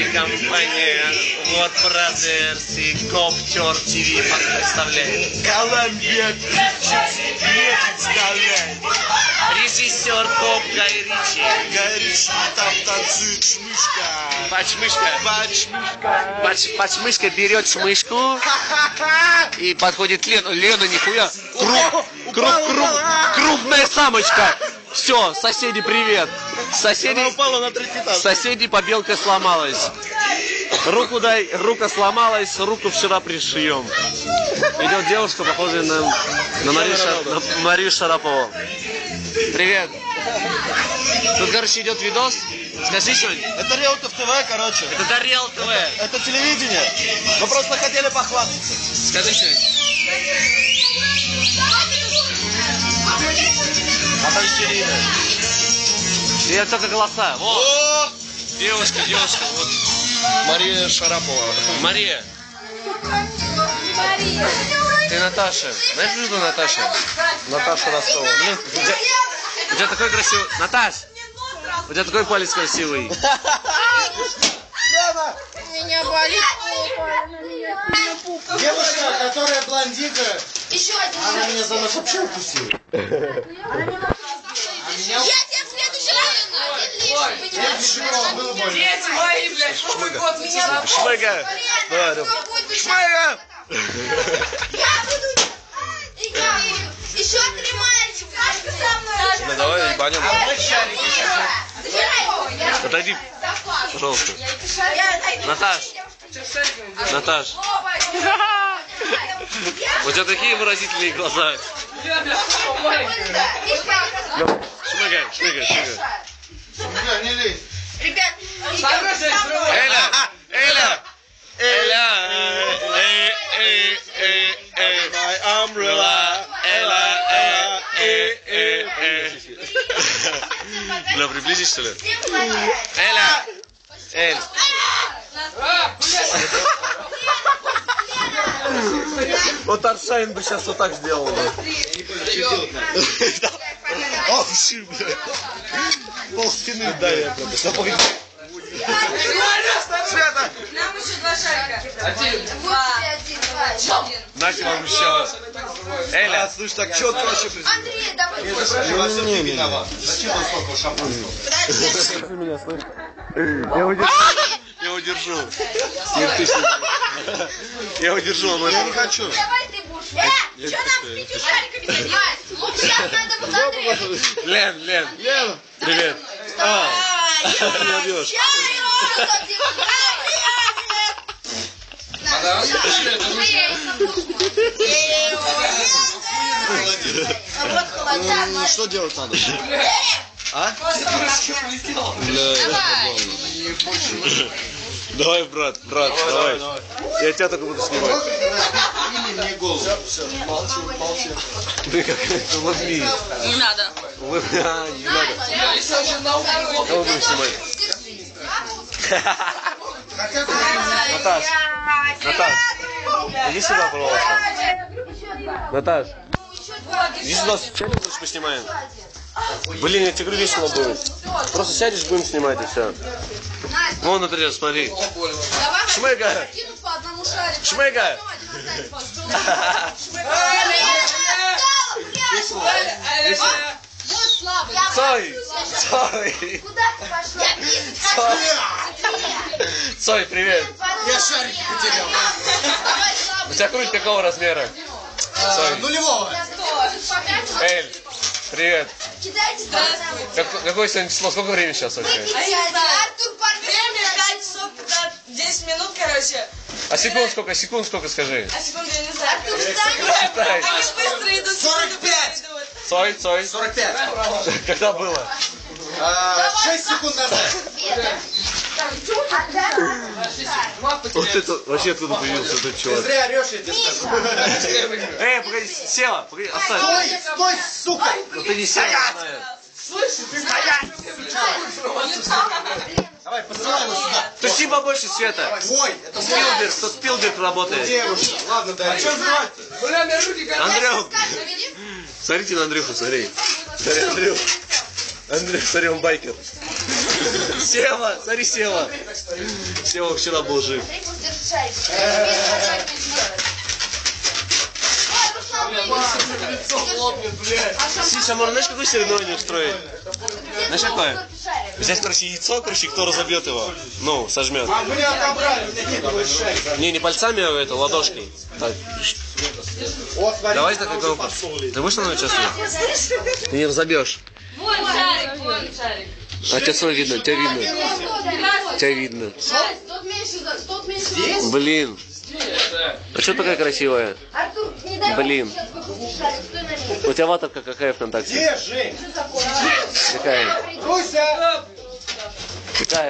И компания Вот Brothers и Коптер ТВ представляет. Колумбия представляет. Режиссер Коп Гай Ричи. Гай Ричи, там танцует шмышка. Пачмышка. Пачмышка берет шмышку и подходит к Лену. Лена, нихуя. Крупная самочка. Все, соседи, привет. Она упала на третий этаж. Соседи, побелка сломалась. Руку дай, рука сломалась, руку вчера пришьем. Идет девушка, похожая на Марию Шарапову. Привет. Тут, короче, идет видос. Скажи что-нибудь. Это Реутов ТВ, короче. Это Дарьял ТВ. Это телевидение. Мы просто хотели похвастаться. Скажи что-нибудь. А там Щерина. Я только голоса. Вот. Девушка, вот. Мария Шарапова. Мария. Ты Наташа. Знаешь, что Наташа? Наташа Ростова. Блин, у тебя такой красивый... Наташ! У тебя такой палец красивый. Меня болит попа, на меня сильно пупа. Девушка, которая блондинка, Еще один. она меня за нос вообще упустила. Я тебя в следующий раз Было больно. Дети мои, блядь, Новый год меня Шмыга! Шмыга! Я буду играть. Еще 3 мальчика. Сашка со мной. Ну давай ебанем. Забирай его. Отойди, пожалуйста. Наташ. У тебя такие выразительные глаза. Шмыгай. Не лезь. Ребят, Эля! My umbrella. Бля, приблизись, что ли? Эля! Эль! Вот Аршайн бы сейчас вот так сделал. О, ши, блядь. Пол спины дай я просто. Света! Нам еще 2 шарика. 1. 2. Нате вам еще. Эля! Слышь, так четко вообще приземлил. Андрей, давай. Не виноват. Зачем он столько шампанского? Я удержу. Я удержу, он Я не хочу. Давай ты будешь. Что нам с 5 шариками делать? Сейчас надо было Андрею. Лен. Привет. Не убьешь. Ну что делать надо? А? Давай, брат, давай. Я тебя только буду снимать. Мне голову. Все, молчи. Ты как-то улыбни. Не надо. Не надо. Кого будем снимать? Наташ, иди сюда, пожалуйста. Наташ, иди сюда, сядем, лучше поснимаем. Блин, я тебе говорю, весело будет. Просто сядешь, будем снимать и все. Вон, например, смотри. Шмыга! Шмыга! Цой! Цой, привет! Я шарики потерял. У тебя грудь какого размера? Нулевого. Эль, привет! Здравствуйте. Какое сегодня число? Сколько времени сейчас вообще? Артур Время 5 часов 10 минут, короче. А секунд сколько скажи? А секунду я не знаю. Считай. Они быстро идут. 45. Цой. 45. Когда было? 6 секунд назад. Вот это вообще откуда появился этот Ты чувак? зря орешь, я тебе скажу. Погоди, села, оставь. Стой, сука. Ну ты не села, знаю. Слышишь, ты стоять! Давай, посылай его сюда. Туси побольше, Света. Ой, это Спилберг. Тут Спилберг работает. Девушка. Ладно, дай. А что звать-то? Андрюх. Смотрите на Андрюху, смотри. Смотри, Андрюх. Андрюх, смотри, он байкер. Сева, смотри, Сева. Сева вчера был жив. Сиша, можно, знаешь, какое соревнование устроить? Знаешь, какое? Взять, короче, яйцо, короче, кто разобьет его, ну, сожмет. Не пальцами, а это, ладошкой. Так. Давай так, как он. Ты будешь со мной участвовать? Ты не разобьешь. Вон шарик, вон шарик. А тебя свой видно, тебя видно. Тебя видно. Блин. А что такая красивая? Блин. У тебя аватарка какая ВКонтакте? Где, Жень? Какая? Руся! Какая?